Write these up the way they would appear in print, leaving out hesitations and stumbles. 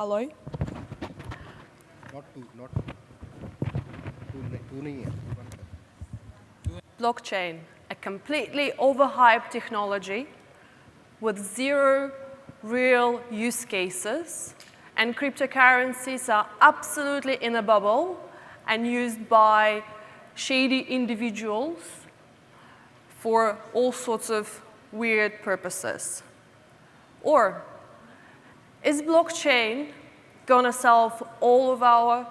Aloy? Not two नहीं है. Blockchain, a completely overhyped technology with zero real use cases, and cryptocurrencies are absolutely in a bubble and used by shady individuals for all sorts of weird purposes. Or is blockchain gonna solve all of our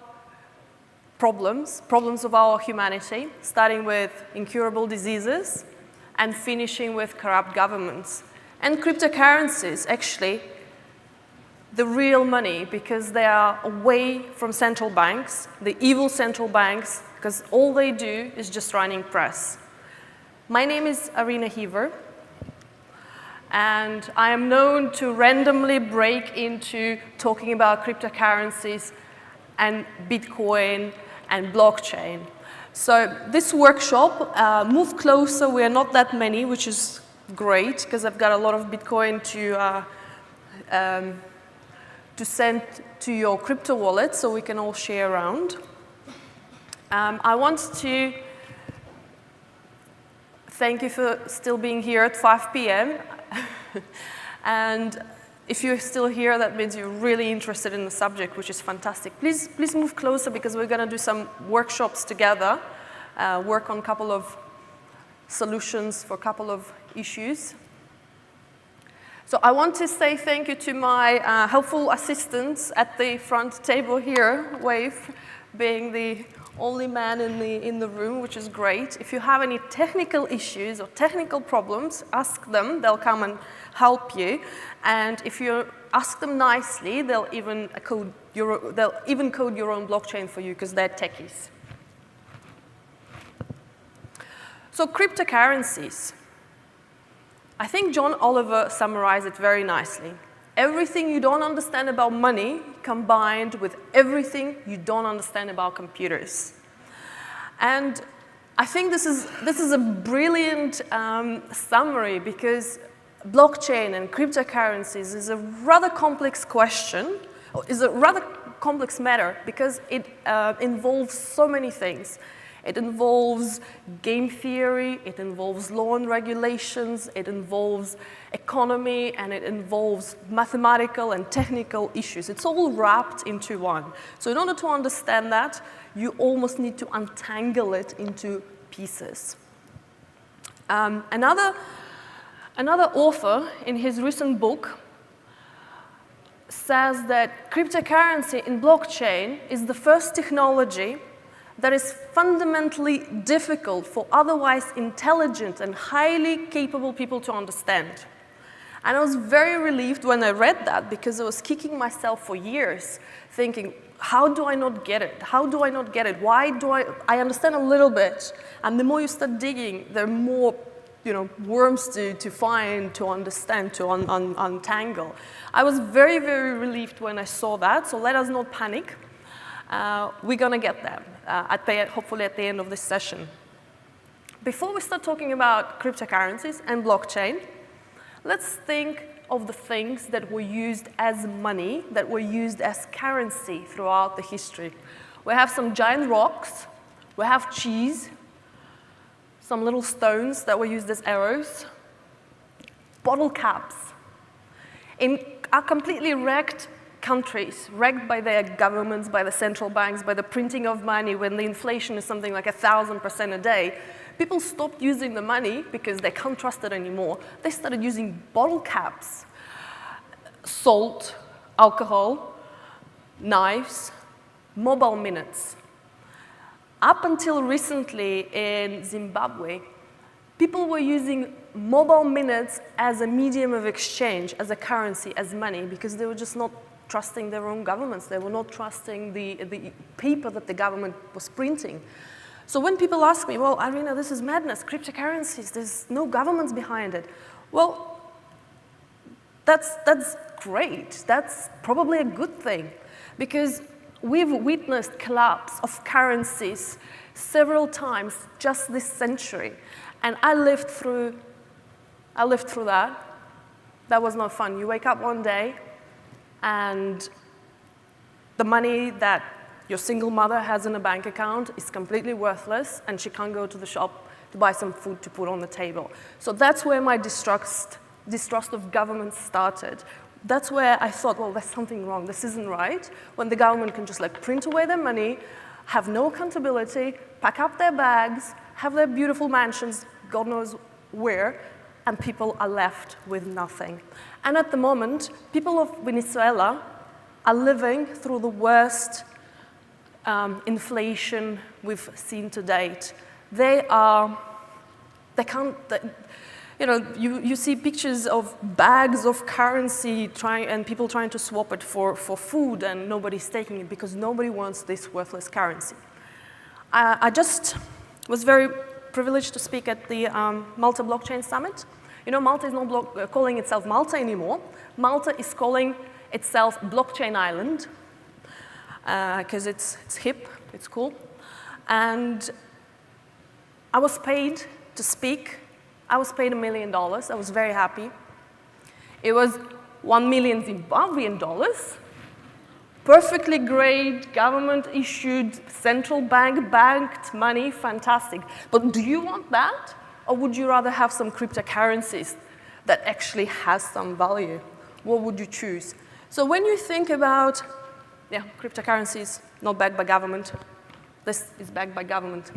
problems of our humanity, starting with incurable diseases and finishing with corrupt governments? And cryptocurrencies, actually, the real money, because they are away from central banks, the evil central banks, because all they do is just running press. My name is Irina Heaver, and I am known to randomly break into talking about cryptocurrencies and Bitcoin and blockchain. So this workshop, move closer, we are not that many, which is great, because I've got a lot of Bitcoin to send to your crypto wallet so we can all share around. I want to thank you for still being here at 5 p.m. And if you're still here, that means you're really interested in the subject, which is fantastic. Please move closer, because we're going to do some workshops together, work on a couple of solutions for a couple of issues. So I want to say thank you to my helpful assistants at the front table here, Wave, being the only man in the room, which is great. If you have any technical issues or technical problems, ask them. They'll come and help you. And if you ask them nicely, they'll even code your own blockchain for you, because they're techies. So cryptocurrencies. I think John Oliver summarized it very nicely. Everything you don't understand about money combined with everything you don't understand about computers. And I think this is a brilliant summary, because blockchain and cryptocurrencies is a rather complex question, is a rather complex matter, because it involves so many things. It involves game theory, it involves law and regulations, it involves economy, and it involves mathematical and technical issues. It's all wrapped into one. So in order to understand that, you almost need to untangle it into pieces. Another author in his recent book says that cryptocurrency in blockchain is the first technology that is fundamentally difficult for otherwise intelligent and highly capable people to understand. And I was very relieved when I read that, because I was kicking myself for years, thinking, how do I not get it? How do I not get it? Why do I understand a little bit, and the more you start digging, there are more worms to find, to understand, to untangle. I was very, very relieved when I saw that, so let us not panic. We're going to get there, hopefully at the end of this session. Before we start talking about cryptocurrencies and blockchain, let's think of the things that were used as money, that were used as currency throughout the history. We have some giant rocks, we have cheese, some little stones that were used as arrows, bottle caps. In our completely wrecked countries, wrecked by their governments, by the central banks, by the printing of money, when the inflation is something like 1,000% a day, people stopped using the money because they can't trust it anymore. They started using bottle caps, salt, alcohol, knives, mobile minutes. Up until recently in Zimbabwe, people were using mobile minutes as a medium of exchange, as a currency, as money, because they were just not trusting their own governments. They were not trusting the paper that the government was printing. So when people ask me, well, Irina, this is madness, cryptocurrencies, there's no governments behind it. Well, that's great. That's probably a good thing, because we've witnessed collapse of currencies several times just this century. And I lived through that. That was not fun. You wake up one day and the money that your single mother has in a bank account is completely worthless, and she can't go to the shop to buy some food to put on the table. So that's where my distrust of government started. That's where I thought, well, there's something wrong. This isn't right. When the government can just like print away their money, have no accountability, pack up their bags, have their beautiful mansions, God knows where, and people are left with nothing. And at the moment, people of Venezuela are living through the worst inflation we've seen to date. You see pictures of bags of currency and people trying to swap it for food, and nobody's taking it because nobody wants this worthless currency. I just was very privileged to speak at the Malta Blockchain Summit. You know, Malta is not calling itself Malta anymore. Malta is calling itself Blockchain Island because it's hip, it's cool. And I was paid to speak. I was paid $1 million. I was very happy. It was 1 million Zimbabwean dollars, perfectly great, government-issued, central bank banked money, fantastic. But do you want that? Or would you rather have some cryptocurrencies that actually has some value? What would you choose? So when you think about, cryptocurrencies not backed by government, this is backed by government,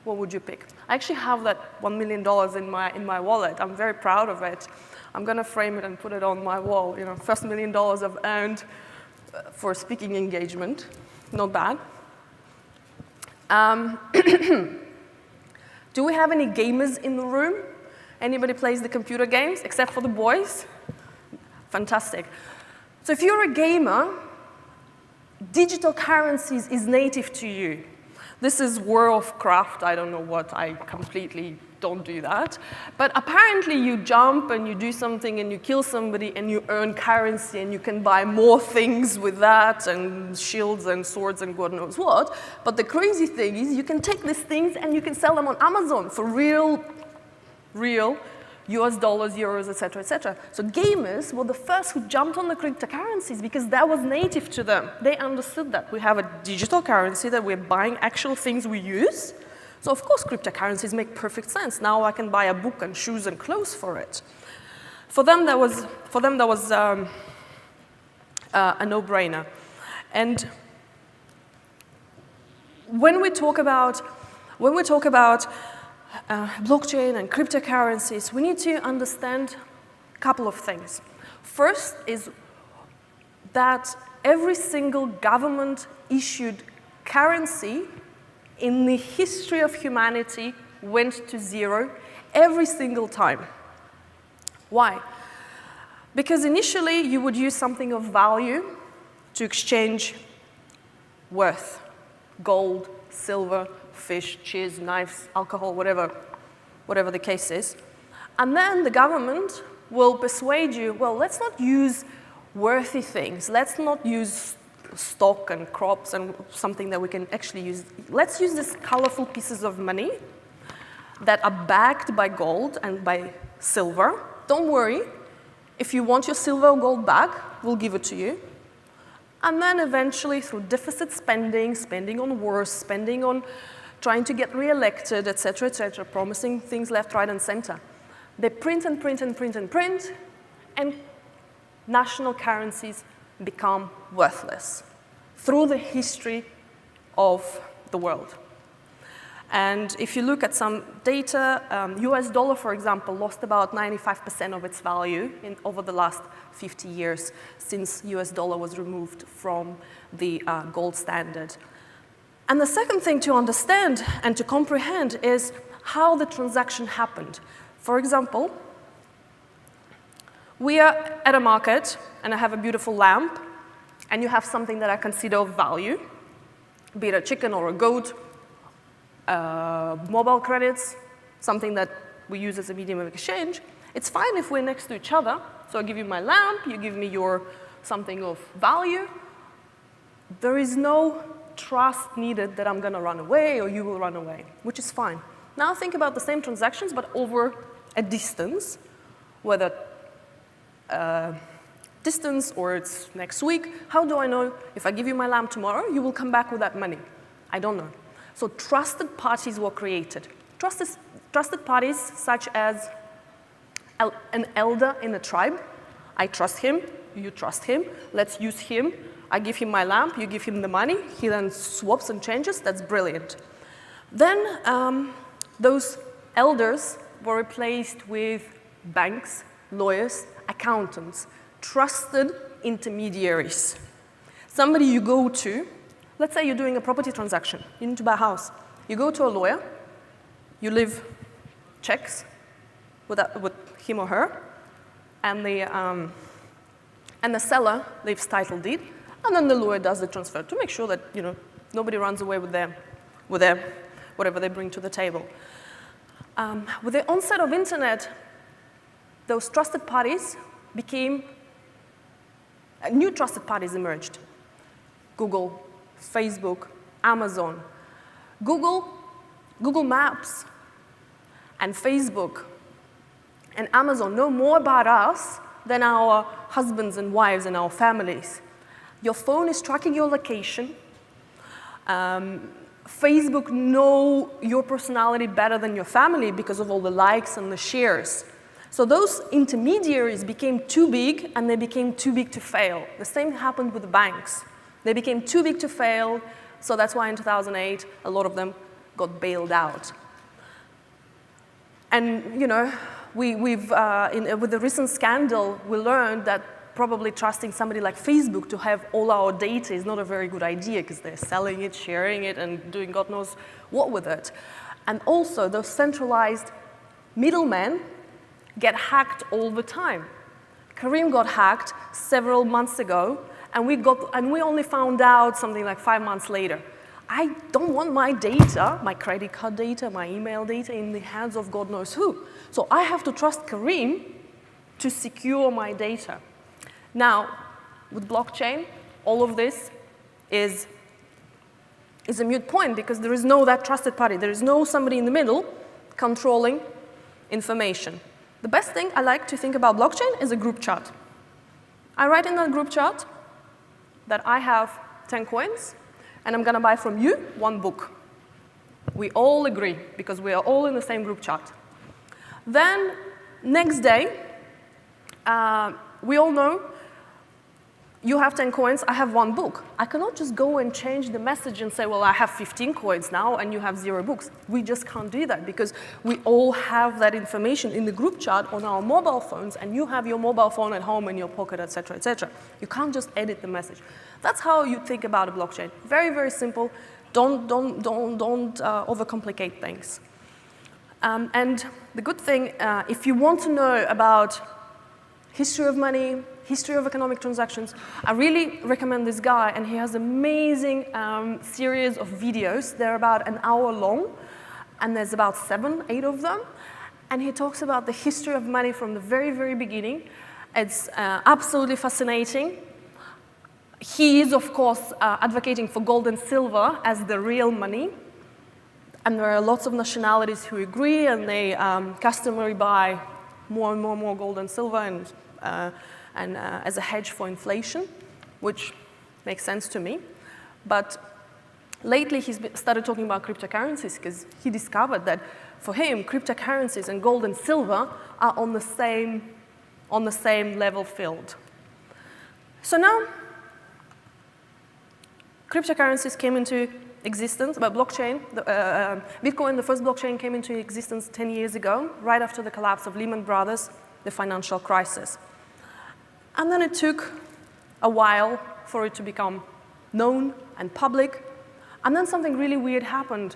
what would you pick? I actually have that $1 million in my wallet. I'm very proud of it. I'm going to frame it and put it on my wall. You know, first $1 million I've earned for a speaking engagement. Not bad. Do we have any gamers in the room? Anybody plays the computer games except for the boys? Fantastic. So if you're a gamer, digital currencies is native to you. This is World of Craft, I don't know what, I completely don't do that. But apparently you jump and you do something and you kill somebody and you earn currency and you can buy more things with that and shields and swords and God knows what. But the crazy thing is you can take these things and you can sell them on Amazon for real US dollars, euros, etc., etc. So gamers were the first who jumped on the cryptocurrencies because that was native to them. They understood that. We have a digital currency that we're buying actual things we use. So of course cryptocurrencies make perfect sense. Now I can buy a book and shoes and clothes for it. For them that was a no-brainer. And when we talk about blockchain and cryptocurrencies, we need to understand a couple of things. First is that every single government-issued currency in the history of humanity went to zero every single time. Why? Because initially you would use something of value to exchange worth, gold, silver, fish, cheese, knives, alcohol, whatever the case is. And then the government will persuade you, well, let's not use worthy things. Let's not use stock and crops and something that we can actually use. Let's use these colorful pieces of money that are backed by gold and by silver. Don't worry. If you want your silver or gold back, we'll give it to you. And then eventually through deficit spending, spending on wars, spending on trying to get re-elected, et cetera, promising things left, right, and center. They print and print and print and print, and national currencies become worthless through the history of the world. And if you look at some data, US dollar, for example, lost about 95% of its value over the last 50 years since US dollar was removed from the gold standard. And the second thing to understand and to comprehend is how the transaction happened. For example, we are at a market, and I have a beautiful lamp, and you have something that I consider of value, be it a chicken or a goat, mobile credits, something that we use as a medium of exchange. It's fine if we're next to each other. So I give you my lamp, you give me your something of value. There is no trust needed that I'm going to run away or you will run away, which is fine. Now think about the same transactions, but over a distance, whether distance or it's next week. How do I know if I give you my lamp tomorrow, you will come back with that money? I don't know. So trusted parties were created. Trusted parties such as an elder in a tribe. I trust him, you trust him, let's use him. I give him my lamp, you give him the money, he then swaps and changes, that's brilliant. Then those elders were replaced with banks, lawyers, accountants, trusted intermediaries. Somebody you go to, let's say you're doing a property transaction, you need to buy a house. You go to a lawyer, you leave checks with him or her, and the seller leaves title deed, and then the lawyer does the transfer to make sure that nobody runs away with their whatever they bring to the table. With the onset of internet, those trusted parties became new trusted parties emerged. Google, Facebook, Amazon. Google Maps and Facebook and Amazon know more about us than our husbands and wives and our families. Your phone is tracking your location. Facebook know your personality better than your family because of all the likes and the shares. So those intermediaries became too big, and they became too big to fail. The same happened with the banks. They became too big to fail, so that's why in 2008, a lot of them got bailed out. And with the recent scandal, we learned that probably trusting somebody like Facebook to have all our data is not a very good idea because they're selling it, sharing it, and doing God knows what with it. And also, those centralized middlemen get hacked all the time. Karim got hacked several months ago, and we only found out something like 5 months later. I don't want my data, my credit card data, my email data in the hands of God knows who. So I have to trust Karim to secure my data. Now, with blockchain, all of this is a moot point because there is no that trusted party. There is no somebody in the middle controlling information. The best thing I like to think about blockchain is a group chat. I write in that group chat that I have 10 coins, and I'm going to buy from you 1 book. We all agree, because we are all in the same group chat. Then, next day, we all know you have 10 coins, I have 1 book. I cannot just go and change the message and say, well, I have 15 coins now, and you have 0 books. We just can't do that, because we all have that information in the group chat on our mobile phones, and you have your mobile phone at home in your pocket, et cetera, et cetera. You can't just edit the message. That's how you think about a blockchain. Very, very simple. Don't overcomplicate things. And the good thing, if you want to know about history of money, history of economic transactions, I really recommend this guy, and he has an amazing series of videos. They're about an hour long, and there's about 7, 8 of them. And he talks about the history of money from the very, very beginning. It's absolutely fascinating. He is, of course, advocating for gold and silver as the real money. And there are lots of nationalities who agree, and they customarily buy more and more gold and silver and as a hedge for inflation, which makes sense to me. But lately, he's started talking about cryptocurrencies because he discovered that for him, cryptocurrencies and gold and silver are on the same level field. So now, cryptocurrencies came into existence, but blockchain, Bitcoin, the first blockchain, came into existence 10 years ago, right after the collapse of Lehman Brothers, the financial crisis. And then it took a while for it to become known and public. And then something really weird happened.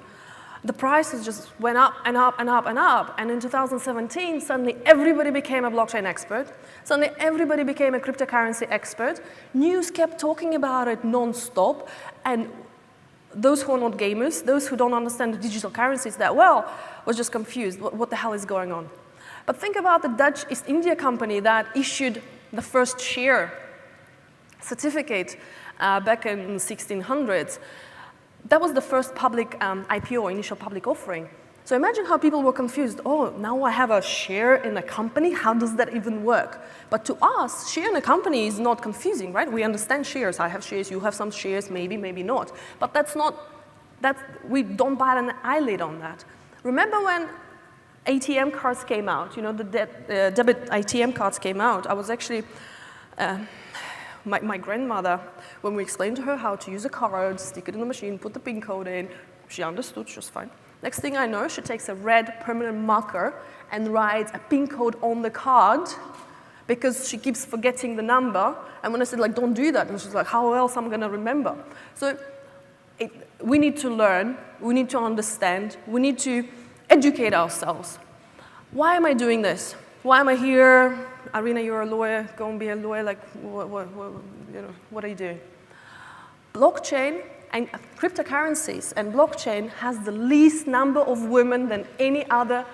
The prices just went up and up and up and up. And in 2017, suddenly everybody became a blockchain expert. Suddenly everybody became a cryptocurrency expert. News kept talking about it non-stop. And those who are not gamers, those who don't understand the digital currencies that well, was just confused. What the hell is going on? But think about the Dutch East India Company that issued the first share certificate back in the 1600s. That was the first public IPO, initial public offering. So imagine how people were confused. Oh, now I have a share in a company? How does that even work? But to us, share in a company is not confusing, right? We understand shares. I have shares, you have some shares, maybe, maybe not. But we don't bat an eyelid on that. Remember when ATM cards came out, you know, the debit ATM cards came out? I was actually, my grandmother, when we explained to her how to use a card, stick it in the machine, put the PIN code in, she understood, she was fine. Next thing I know, she takes a red permanent marker and writes a PIN code on the card because she keeps forgetting the number. And when I said, like, don't do that, and she's like, how else am I going to remember? So we need to learn, we need to understand, we need to educate ourselves. Why am I doing this? Why am I here? Irina, you're a lawyer, go and be a lawyer, like, what are you doing? Blockchain and cryptocurrencies and blockchain has the least number of women than any other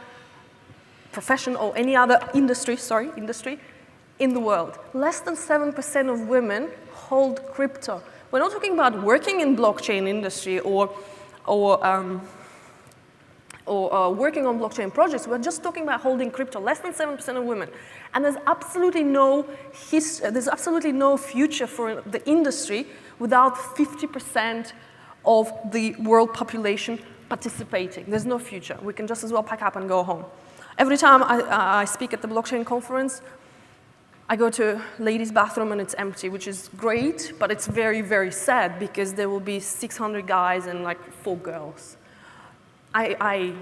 profession or any other industry in the world. Less than 7% of women hold crypto. We're not talking about working in blockchain industry or working on blockchain projects. We're just talking about holding crypto. Less than 7% of women. And there's absolutely no future for the industry without 50% of the world population participating. There's no future. We can just as well pack up and go home. Every time I speak at the blockchain conference, I go to ladies' bathroom and it's empty, which is great, but it's very, very sad because there will be 600 guys and like 4 girls. I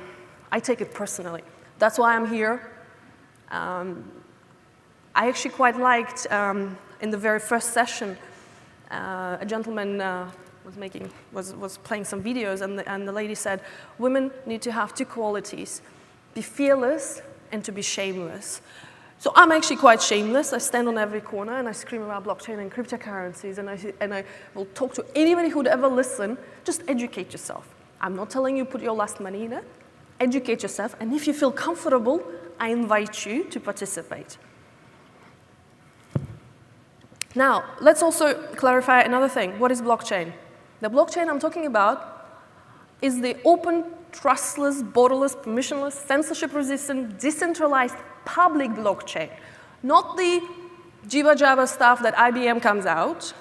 take it personally. That's why I'm here. I actually quite liked, in the very first session, a gentleman was playing some videos, and the lady said, women need to have 2 qualities, be fearless and to be shameless. So I'm actually quite shameless. I stand on every corner and I scream about blockchain and cryptocurrencies, and I will talk to anybody who would ever listen. Just educate yourself. I'm not telling you put your last money in it. Educate yourself, and if you feel comfortable, I invite you to participate. Now, let's also clarify another thing. What is blockchain? The blockchain I'm talking about is the open, trustless, borderless, permissionless, censorship-resistant, decentralized public blockchain. Not the jibba-jabba stuff that IBM comes out,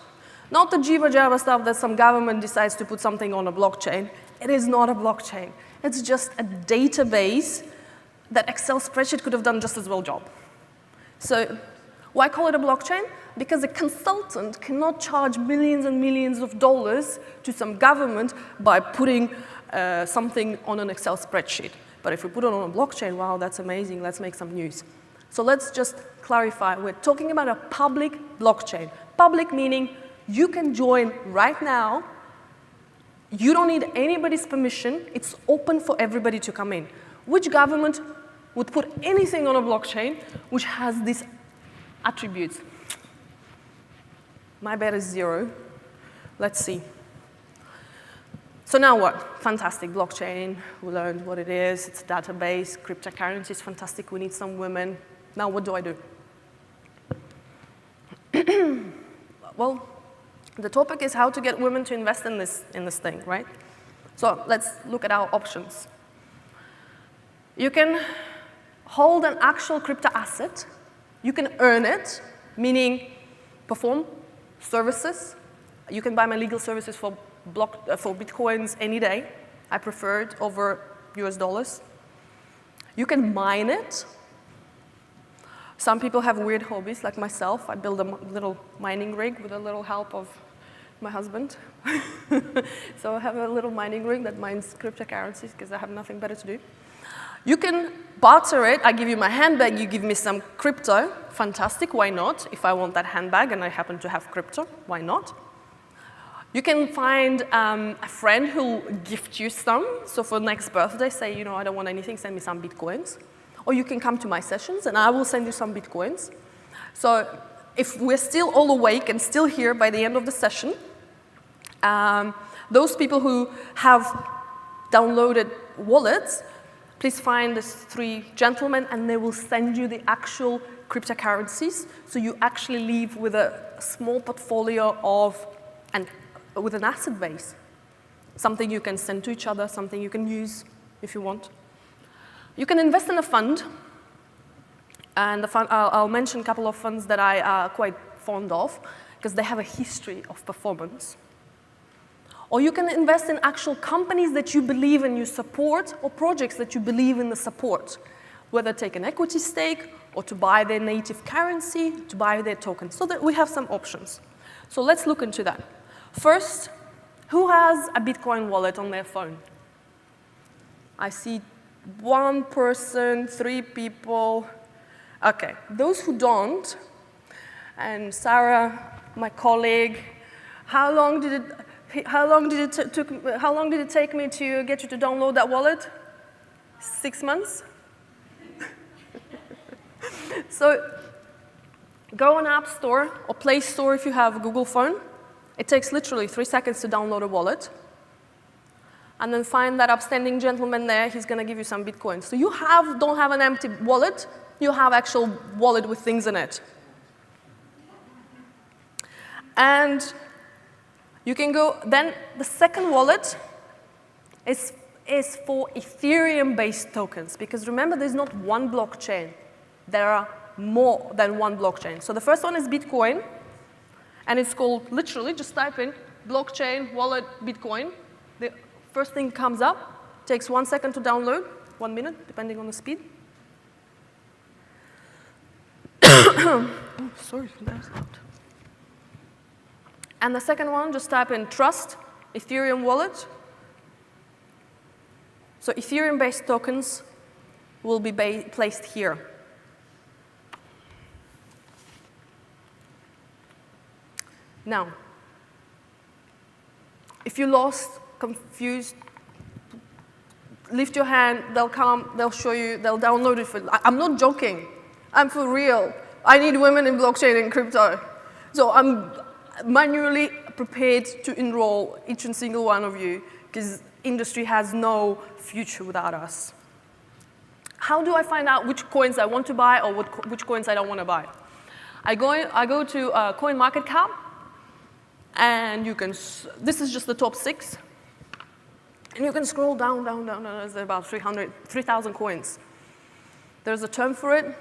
not the jibba-jabba stuff that some government decides to put something on a blockchain. It is not a blockchain. It's just a database that Excel spreadsheet could have done just as well job. So why call it a blockchain? Because a consultant cannot charge millions and millions of dollars to some government by putting something on an Excel spreadsheet. But if we put it on a blockchain, wow, that's amazing, let's make some news. So let's just clarify, we're talking about a public blockchain. Public meaning you can join right now. You don't need anybody's permission. It's open for everybody to come in. Which government would put anything on a blockchain which has these attributes? My bet is 0. Let's see. So now what? Fantastic, blockchain. We learned what it is. It's a database. Cryptocurrency is fantastic. We need some women. Now what do I do? Well, the topic is how to get women to invest in this thing, right? So let's look at our options. You can hold an actual crypto asset. You can earn it, meaning perform services. You can buy my legal services for Bitcoins any day. I prefer it over US dollars. You can mine it. Some people have weird hobbies, like myself. I build a little mining rig with a little help of my husband. So I have a little mining rig that mines cryptocurrencies because I have nothing better to do. You can barter it. I give you my handbag, you give me some crypto. Fantastic, why not? If I want that handbag and I happen to have crypto, why not? You can find a friend who'll gift you some. So for next birthday, say, I don't want anything, send me some Bitcoins. Or you can come to my sessions and I will send you some Bitcoins. So if we're still all awake and still here by the end of the session, those people who have downloaded wallets, please find these 3 gentlemen and they will send you the actual cryptocurrencies. So you actually leave with a small portfolio with an asset base. Something you can send to each other, something you can use if you want. You can invest in a fund, and the fund, I'll mention a couple of funds that I are quite fond of, because they have a history of performance. Or you can invest in actual companies that you believe in, you support, or projects that you believe in the support, whether take an equity stake, or to buy their native currency, to buy their tokens, so that we have some options. So let's look into that. First, who has a Bitcoin wallet on their phone? I see one person, 3 people. Okay, those who don't, and Sarah, my colleague, how long did it take me to get you to download that wallet? 6 months? So go on App Store or Play Store if you have a Google phone. It takes literally 3 seconds to download a wallet. And then find that upstanding gentleman there. He's going to give you some Bitcoin. So you don't have an empty wallet. You have actual wallet with things in it. And you can go, then the second wallet is for Ethereum-based tokens. Because remember, there's not one blockchain. There are more than one blockchain. So the first one is Bitcoin. And it's called, literally, just type in blockchain, wallet, Bitcoin. The first thing comes up. Takes 1 second to download, 1 minute, depending on the speed. Oh, sorry, that's loud. And the second one, just type in trust, Ethereum wallet. So Ethereum-based tokens will be placed here. Now, if you're lost, confused, lift your hand, they'll come, they'll show you, they'll download it for you. I'm not joking. I'm for real. I need women in blockchain and crypto. So I'm manually prepared to enroll each and single one of you, because industry has no future without us. How do I find out which coins I want to buy or which coins I don't want to buy? I go to CoinMarketCap, and you can, this is just the top 6. And you can scroll down, there's about 3,000 coins. There's a term for it.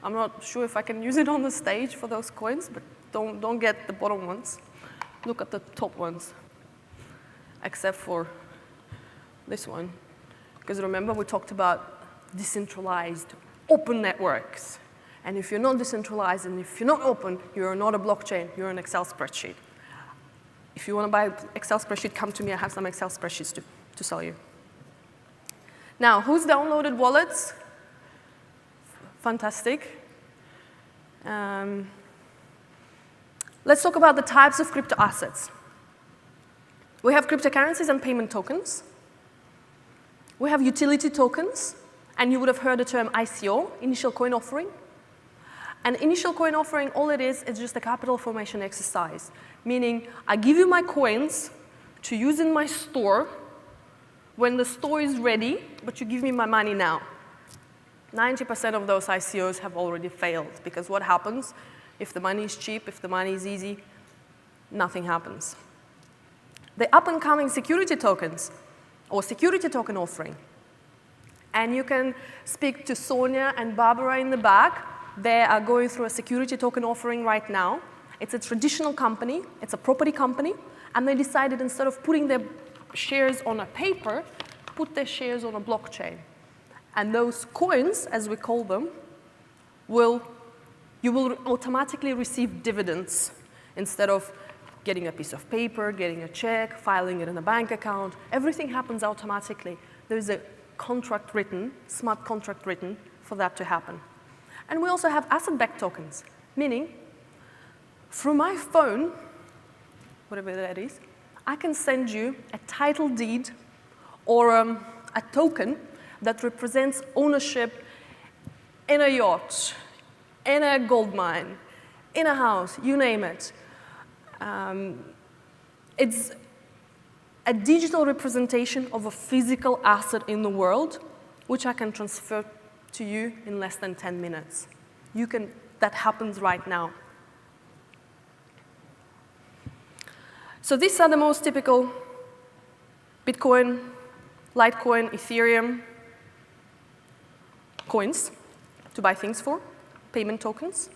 I'm not sure if I can use it on the stage for those coins, but don't get the bottom ones. Look at the top ones, except for this one. Because remember, we talked about decentralized, open networks. And if you're not decentralized and if you're not open, you're not a blockchain, you're an Excel spreadsheet. If you want to buy an Excel spreadsheet, come to me. I have some Excel spreadsheets to sell you. Now, who's downloaded wallets? Fantastic. Let's talk about the types of crypto assets. We have cryptocurrencies and payment tokens. We have utility tokens, and you would have heard the term ICO, initial coin offering. An initial coin offering, all it is just a capital formation exercise, meaning I give you my coins to use in my store when the store is ready, but you give me my money now. 90% of those ICOs have already failed, because what happens if the money is cheap, if the money is easy? Nothing happens. The up-and-coming security tokens, or security token offering. And you can speak to Sonia and Barbara in the back. They are going through a security token offering right now. It's a traditional company, it's a property company, and they decided instead of putting their shares on a paper, put their shares on a blockchain. And those coins, as we call them, you will automatically receive dividends instead of getting a piece of paper, getting a check, filing it in a bank account. Everything happens automatically. There's a contract written, smart contract written, for that to happen. And we also have asset-backed tokens, meaning through my phone, whatever that is, I can send you a title deed or a token that represents ownership in a yacht, in a gold mine, in a house, you name it. It's a digital representation of a physical asset in the world, which I can transfer to you in less than 10 minutes. That happens right now. So these are the most typical: Bitcoin, Litecoin, Ethereum. coins to buy things for, payment tokens.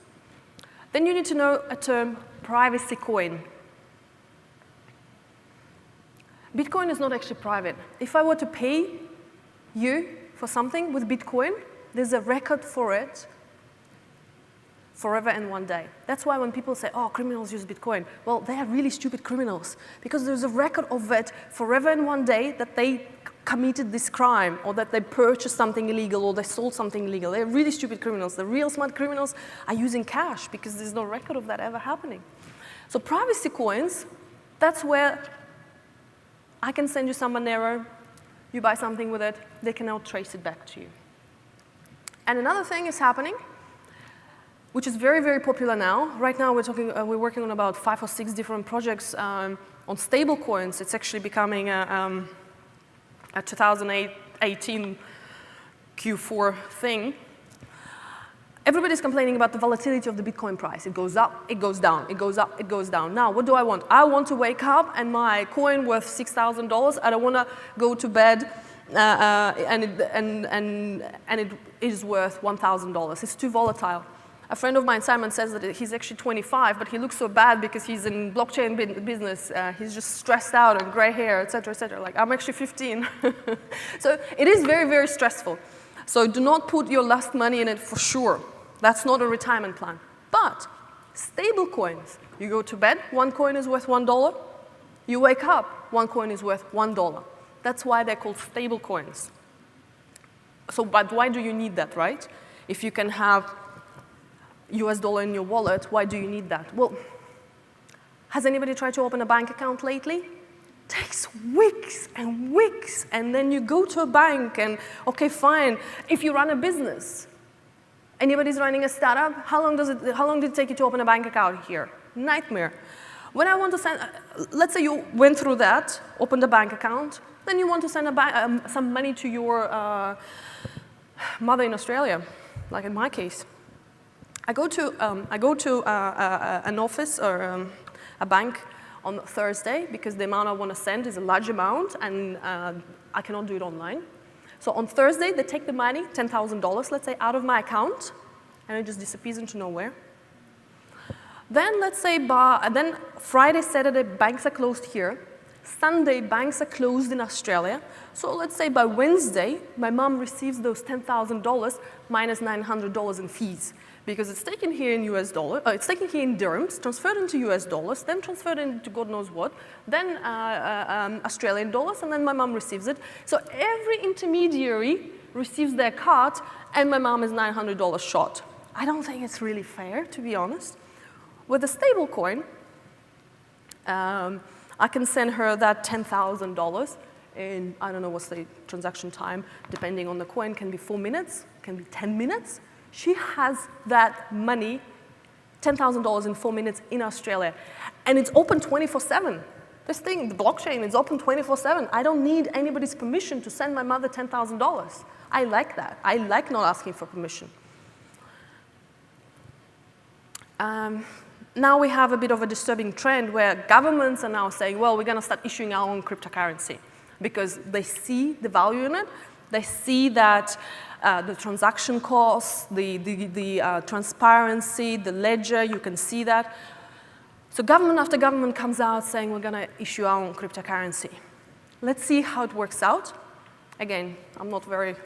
Then you need to know a term, privacy coin. Bitcoin is not actually private. If I were to pay you for something with Bitcoin, there's a record for it forever and one day. That's why when people say, oh, criminals use Bitcoin, well, they are really stupid criminals because there's a record of it forever and one day that they committed this crime or that they purchased something illegal or they sold something illegal. They're really stupid criminals. The real smart criminals are using cash because there's no record of that ever happening. So privacy coins, that's where I can send you some Monero, you buy something with it, they can now trace it back to you. And another thing is happening, which is very, very popular now. Right now we're working on about 5 or 6 different projects on stable coins. It's actually becoming a 2018 Q4 thing. Everybody's complaining about the volatility of the Bitcoin price. It goes up, it goes down, it goes up, it goes down. Now, what do I want? I want to wake up and my coin worth $6,000. I don't want to go to bed and it is worth $1,000. It's too volatile. A friend of mine, Simon, says that he's actually 25, but he looks so bad because he's in blockchain business. He's just stressed out and gray hair, et cetera, et cetera. Like, I'm actually 15. So it is very, very stressful. So do not put your last money in it for sure. That's not a retirement plan. But stable coins, you go to bed, one coin is worth $1. You wake up, one coin is worth $1. That's why they're called stable coins. So, but why do you need that, right? If you can have US dollar in your wallet, why do you need that? Well, has anybody tried to open a bank account lately? It takes weeks and weeks, and then you go to a bank and, okay, fine, if you run a business, anybody's running a startup, how long did it take you to open a bank account here? Nightmare. When I want to send, let's say you went through that, opened a bank account, then you want to send some money to your mother in Australia, like in my case. I go to an office or a bank on Thursday because the amount I want to send is a large amount and I cannot do it online. So on Thursday, they take the money, $10,000, let's say, out of my account, and it just disappears into nowhere. Then let's say then Friday, Saturday, banks are closed here. Sunday, banks are closed in Australia. So let's say by Wednesday, my mom receives those $10,000 minus $900 in fees. Because it's taken here in US dollar, it's taken here in dirhams, transferred into US dollars, then transferred into God knows what, then Australian dollars, and then my mom receives it. So every intermediary receives their cut, and my mom is $900 short. I don't think it's really fair, to be honest. With a stable coin, I can send her that $10,000 in, I don't know what's the transaction time, depending on the coin, can be 4 minutes, can be 10 minutes. She has that money, $10,000 in 4 minutes in Australia. And it's open 24/7. This thing, the blockchain, is open 24/7. I don't need anybody's permission to send my mother $10,000. I like that. I like not asking for permission. Now we have a bit of a disturbing trend where governments are now saying, well, we're going to start issuing our own cryptocurrency because they see the value in it. They see that the transaction costs, the transparency, the ledger, you can see that. So government after government comes out saying we're going to issue our own cryptocurrency. Let's see how it works out. Again, I'm not very,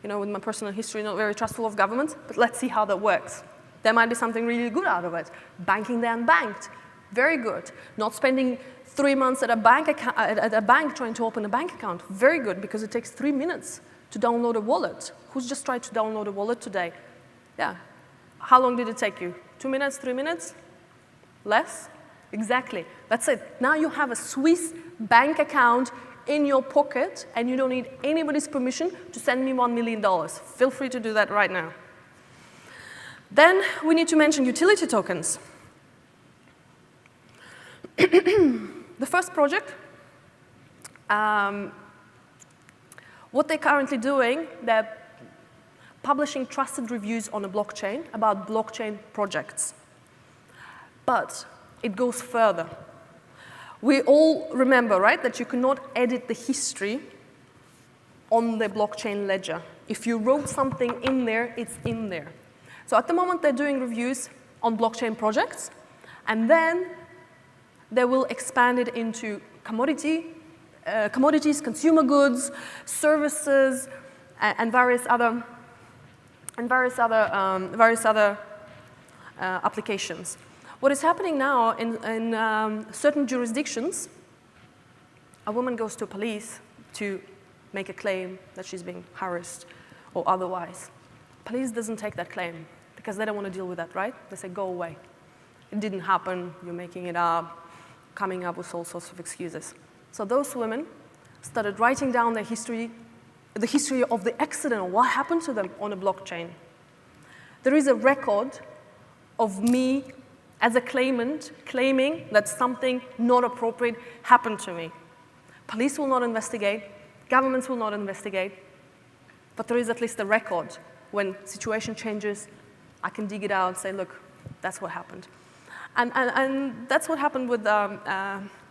with my personal history, not very trustful of governments, but let's see how that works. There might be something really good out of it. Banking the unbanked, very good. Not spending 3 months at a bank trying to open a bank account, very good, because it takes 3 minutes to download a wallet. Who's just tried to download a wallet today? Yeah. How long did it take you? 2 minutes, 3 minutes? Less? Exactly. That's it. Now you have a Swiss bank account in your pocket, and you don't need anybody's permission to send me $1 million. Feel free to do that right now. Then we need to mention utility tokens. The first project, what they're currently doing, they're publishing trusted reviews on a blockchain about blockchain projects. But it goes further. We all remember, right, that you cannot edit the history on the blockchain ledger. If you wrote something in there, it's in there. So at the moment, they're doing reviews on blockchain projects, and then they will expand it into commodities, consumer goods, services, and various other applications. What is happening now in certain jurisdictions, a woman goes to police to make a claim that she's being harassed or otherwise. Police doesn't take that claim because they don't want to deal with that, right? They say, go away. It didn't happen, you're making it up, coming up with all sorts of excuses. So those women started writing down their history, the history of the accident, or what happened to them on a blockchain. There is a record of me as a claimant claiming that something not appropriate happened to me. Police will not investigate, governments will not investigate, but there is at least a record. When situation changes, I can dig it out and say, look, that's what happened. And that's what happened with,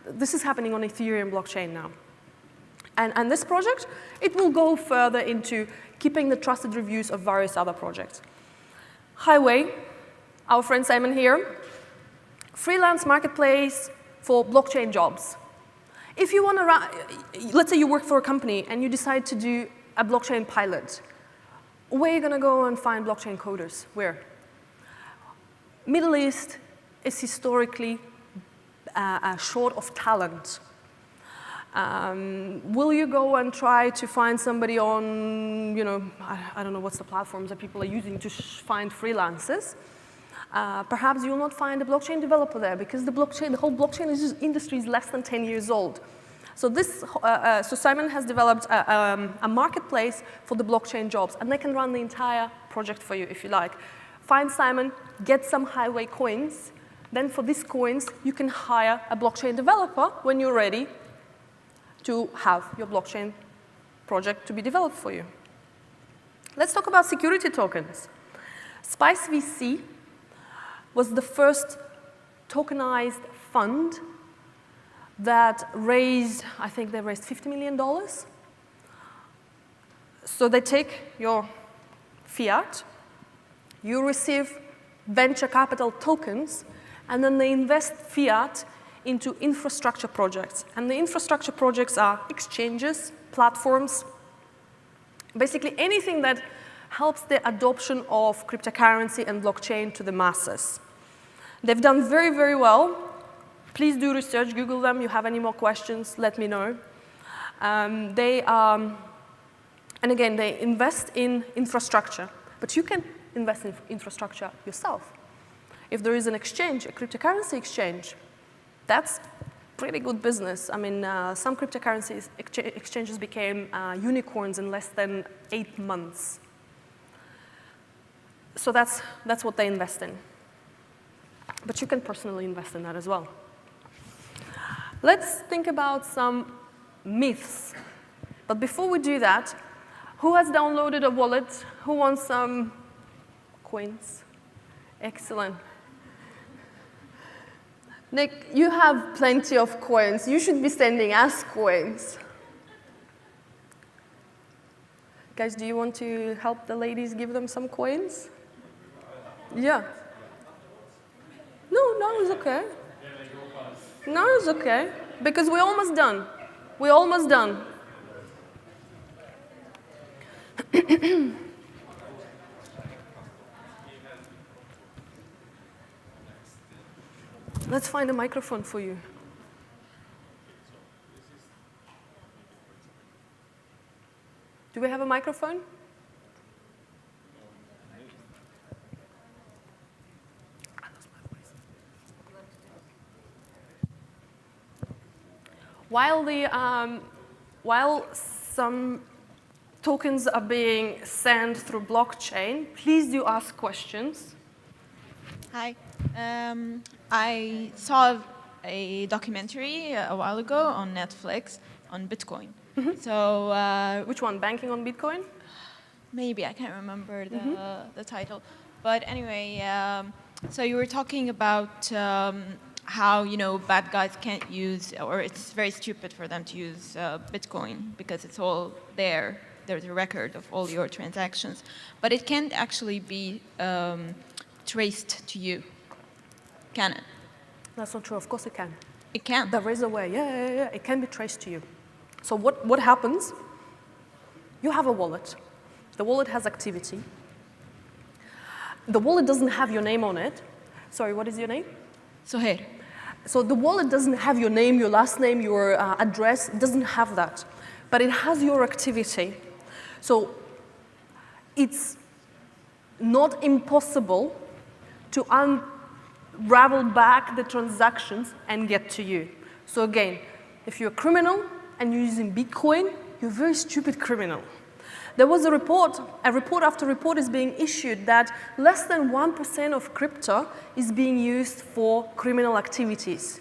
this is happening on Ethereum blockchain now. And this project, it will go further into keeping the trusted reviews of various other projects. Highway, our friend Simon here, freelance marketplace for blockchain jobs. If you want to, let's say you work for a company and you decide to do a blockchain pilot, where are you going to go and find blockchain coders? Where? Middle East is historically short of talent. Will you go and try to find somebody on, I don't know what's the platforms that people are using to find freelancers? Perhaps you will not find a blockchain developer there because the whole blockchain industry is less than 10 years old. So so Simon has developed a marketplace for the blockchain jobs, and they can run the entire project for you if you like. Find Simon, get some Highway coins, then for these coins, you can hire a blockchain developer when you're ready to have your blockchain project to be developed for you. Let's talk about security tokens. Spice VC was the first tokenized fund that raised, I think they raised $50 million. So they take your fiat, you receive venture capital tokens, and then they invest fiat into infrastructure projects. And the infrastructure projects are exchanges, platforms, basically anything that helps the adoption of cryptocurrency and blockchain to the masses. They've done very, very well. Please do research, Google them. You have any more questions, let me know. And again, they invest in infrastructure, but you can invest in infrastructure yourself. If there is an exchange, a cryptocurrency exchange, that's pretty good business. I mean, some cryptocurrency exchanges became unicorns in less than 8 months. So that's what they invest in. But you can personally invest in that as well. Let's think about some myths. But before we do that, who has downloaded a wallet? Who wants some coins? Excellent. Nick, you have plenty of coins. You should be sending us coins. Guys, do you want to help the ladies give them some coins? Yeah. No, it's okay. No, it's okay. Because we're almost done. We're almost done. Let's find a microphone for you. Do we have a microphone? While some tokens are being sent through blockchain, please do ask questions. Hi. I saw a documentary a while ago on Netflix on Bitcoin. Mm-hmm. So which one? Banking on Bitcoin? Maybe I can't remember the title, but anyway, so you were talking about how bad guys can't use, or it's very stupid for them to use Bitcoin because it's all there there's a record of all your transactions, but it can't actually be traced to you, can it? That's not true. Of course it can. It can. There is a way. Yeah. It can be traced to you. So what happens? You have a wallet. The wallet has activity. The wallet doesn't have your name on it. Sorry, what is your name? Soher. So the wallet doesn't have your name, your last name, your address. It doesn't have that. But it has your activity. So it's not impossible to unravel back the transactions and get to you. So again, if you're a criminal and you're using Bitcoin, you're a very stupid criminal. There was a report after report is being issued that less than 1% of crypto is being used for criminal activities.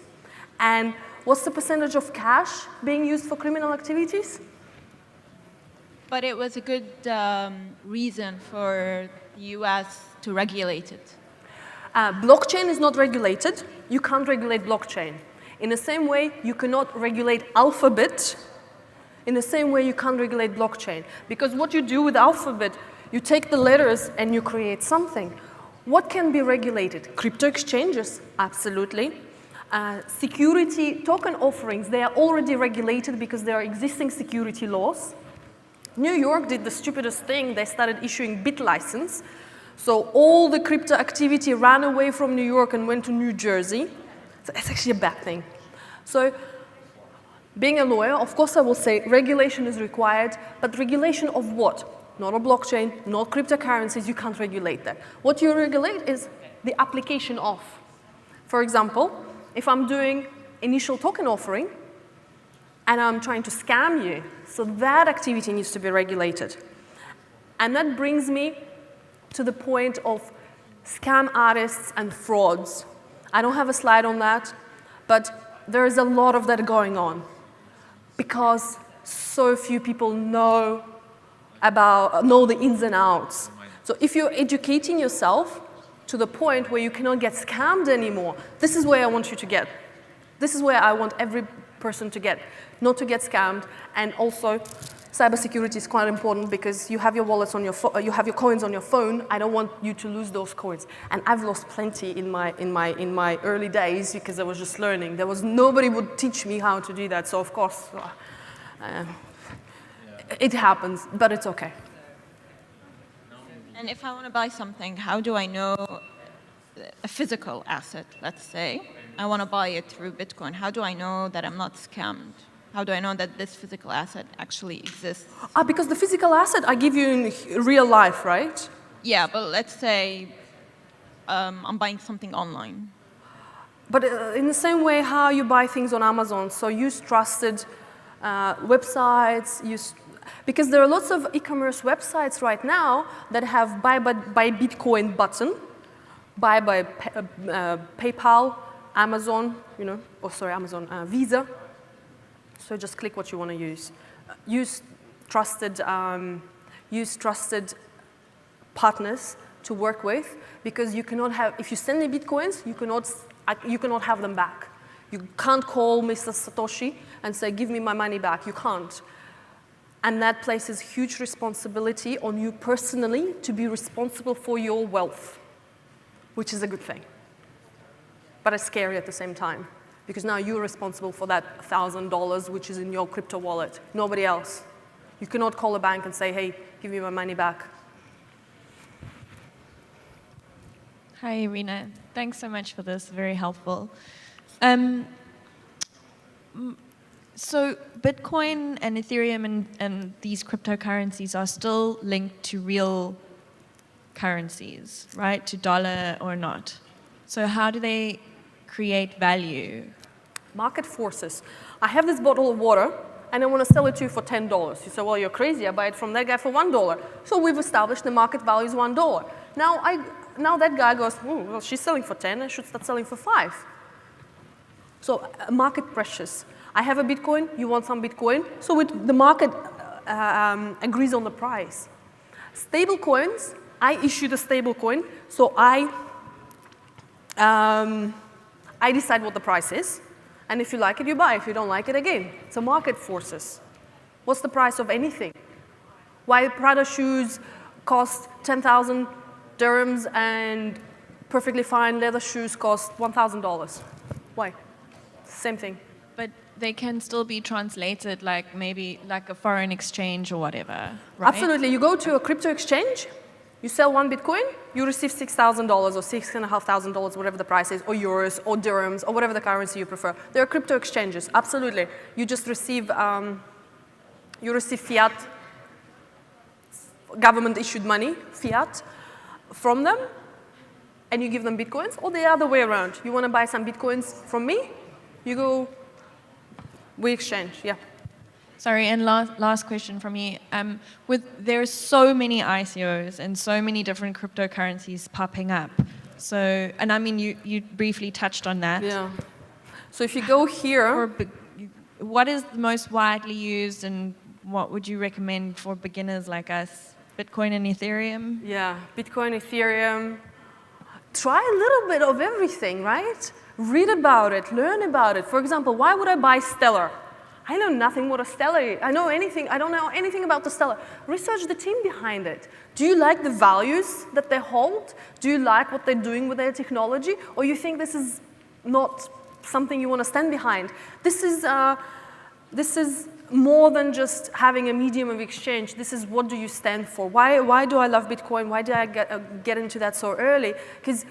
And what's the percentage of cash being used for criminal activities? But it was a good reason for the US to regulate it. Blockchain is not regulated. You can't regulate blockchain. In the same way, you cannot regulate Alphabet. In the same way, you can't regulate blockchain. Because what you do with Alphabet, you take the letters and you create something. What can be regulated? Crypto exchanges, absolutely. Security token offerings, they are already regulated because there are existing security laws. New York did the stupidest thing. They started issuing bit license. So all the crypto activity ran away from New York and went to New Jersey. So it's actually a bad thing. So being a lawyer, of course I will say regulation is required, but regulation of what? Not a blockchain, not cryptocurrencies, you can't regulate that. What you regulate is the application of. For example, if I'm doing initial token offering and I'm trying to scam you, so that activity needs to be regulated. And that brings me to the point of scam artists and frauds. I don't have a slide on that, but there is a lot of that going on because so few people know the ins and outs. So if you're educating yourself to the point where you cannot get scammed anymore, this is where I want you to get. This is where I want every person to get, not to get scammed. And also, cybersecurity is quite important because you have your wallets on your you have your coins on your phone. I don't want you to lose those coins. And I've lost plenty in my early days because I was just learning. There was nobody would teach me how to do that. So of course, it happens, but it's okay. And if I want to buy something, how do I know a physical asset, let's say? I want to buy it through Bitcoin. How do I know that I'm not scammed? How do I know that this physical asset actually exists? Because the physical asset I give you in real life, right? Yeah, but let's say I'm buying something online. But in the same way how you buy things on Amazon, so use trusted websites, because there are lots of e-commerce websites right now that have buy Bitcoin button, buy by PayPal, Amazon, Visa. So just click what you want to use. Use trusted partners to work with because you cannot have, if you send me Bitcoins, you cannot have them back. You can't call Mr. Satoshi and say, give me my money back. You can't. And that places huge responsibility on you personally to be responsible for your wealth, which is a good thing. But it's scary at the same time, because now you're responsible for that $1,000 which is in your crypto wallet, nobody else. You cannot call a bank and say, hey, give me my money back. Hi, Irina. Thanks so much for this, very helpful. So Bitcoin and Ethereum and these cryptocurrencies are still linked to real currencies, right? To dollar or not. So how do they create value? Market forces. I have this bottle of water and I want to sell it to you for $10. You say, well, you're crazy. I buy it from that guy for $1. So we've established the market value is $1. Now that guy goes, oh, well, she's selling for 10. I should start selling for 5. So market pressures. I have a Bitcoin. You want some Bitcoin. So the market agrees on the price. Stable coins. I issue the stable coin. So I decide what the price is. And if you like it, you buy. If you don't like it, again. So market forces. What's the price of anything? Why Prada shoes cost 10,000 dirhams and perfectly fine leather shoes cost $1,000? Why? Same thing. But they can still be translated like maybe like a foreign exchange or whatever, right? Absolutely. You go to a crypto exchange, you sell one Bitcoin, you receive $6,000 or $6,500, whatever the price is, or euros, or dirhams, or whatever the currency you prefer. There are crypto exchanges, absolutely. You just receive, fiat, government-issued money, fiat, from them, and you give them Bitcoins, or the other way around. You want to buy some Bitcoins from me, you go, we exchange, yeah. Sorry, and last question from me. There's so many ICOs and so many different cryptocurrencies popping up. So, and I mean, you briefly touched on that. Yeah. So if you go here, what is the most widely used, and what would you recommend for beginners like us? Bitcoin and Ethereum? yeah, Bitcoin, Ethereum. Try a little bit of everything, right? Read about it, learn about it. For example, why would I buy Stellar? I know nothing what a Stellar is. I don't know anything about the Stellar. Research the team behind it. Do you like the values that they hold? Do you like what they're doing with their technology? Or you think this is not something you want to stand behind? This is more than just having a medium of exchange. This is what do you stand for? Why do I love Bitcoin? Why did I get into that so early? Because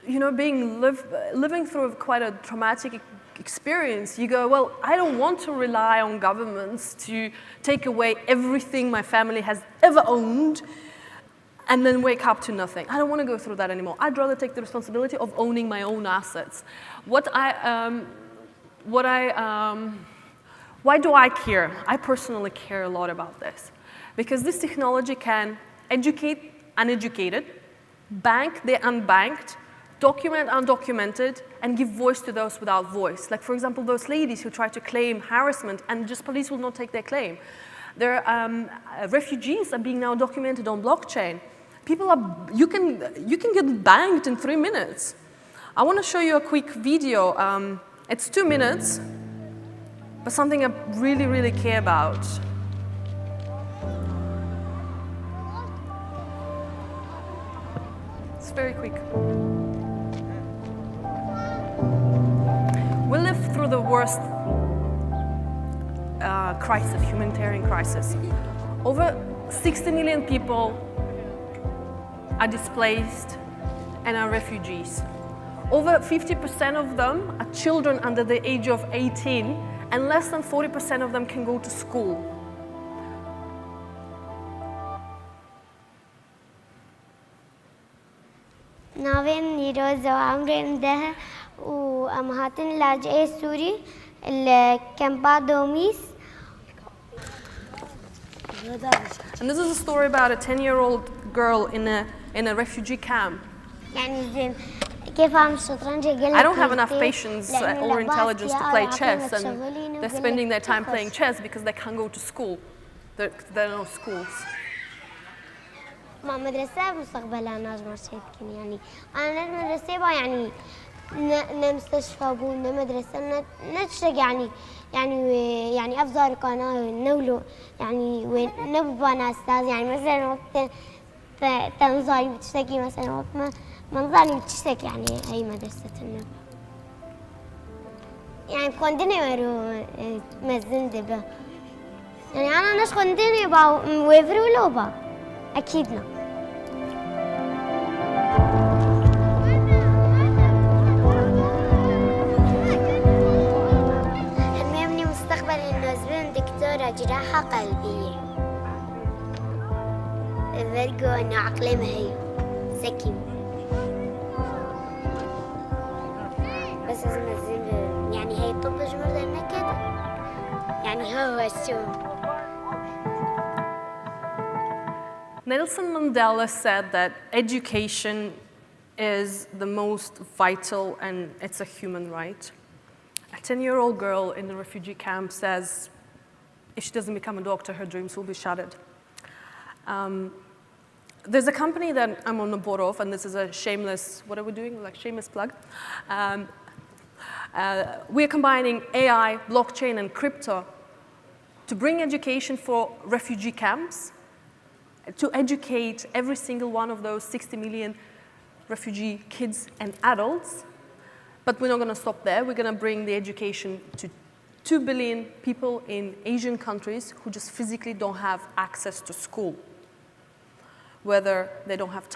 living through quite a traumatic experience, you go, well, I don't want to rely on governments to take away everything my family has ever owned and then wake up to nothing. I don't want to go through that anymore. I'd rather take the responsibility of owning my own assets. Why do I care? I personally care a lot about this because this technology can educate uneducated, bank the unbanked, document undocumented, and give voice to those without voice. Like, for example, those ladies who try to claim harassment and just police will not take their claim. Refugees are being now documented on blockchain. You can get banked in 3 minutes. I want to show you a quick video. It's 2 minutes, but something I really, really care about. It's very quick. We live through the worst humanitarian crisis. Over 60 million people are displaced and are refugees. Over 50% of them are children under the age of 18, and less than 40% of them can go to school. ناوين نيروز وعمرين ده وأمهاتن لاجئ سوري الكامبا دوميس. And this is a story about a 10-year-old girl in a refugee camp. يعني زين كيف عم الشطرنج يقلك I don't have enough patience or intelligence to play chess, and they're spending their time playing chess because they can't go to school. There are no schools. ما مدرسة مستقبلها ناجمة شايفكني يعني أنا المدرسة بقى يعني نمستشفى بو مدرسة نتشتغل يعني أفضل قناة نولو يعني ونبقى أستاذ يعني مثلا وقت تنظري بتشتكي مثلا وقت منظري بتشتكي يعني أي مدرسة النب يعني كوندني ورو مزن دبا يعني أنا نش كوندني با ويفرو لوبا أكيد لا. حلمي مستقبل إنه أكون دكتورة جراحة قلبية. فرقو إنه عقلي مهي ذكي. بس لازم أزين يعني هي طب جمهور النكد يعني هو شو. Nelson Mandela said that education is the most vital and it's a human right. A 10-year-old girl in the refugee camp says if she doesn't become a doctor, her dreams will be shattered. There's a company that I'm on the board of, and this is a shameless, what are we doing? Like shameless plug. We're combining AI, blockchain, and crypto to bring education for refugee camps, to educate every single one of those 60 million refugee kids and adults. But we're not going to stop there. We're going to bring the education to 2 billion people in Asian countries who just physically don't have access to school. Whether they don't have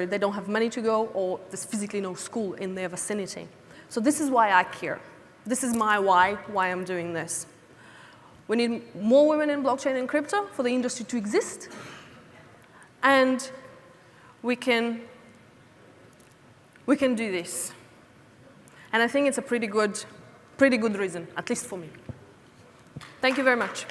they don't have money to go, or there's physically no school in their vicinity. So this is why I care. This is my why I'm doing this. We need more women in blockchain and crypto for the industry to exist. And we can do this. And I think it's a pretty good reason, at least for me. Thank you very much.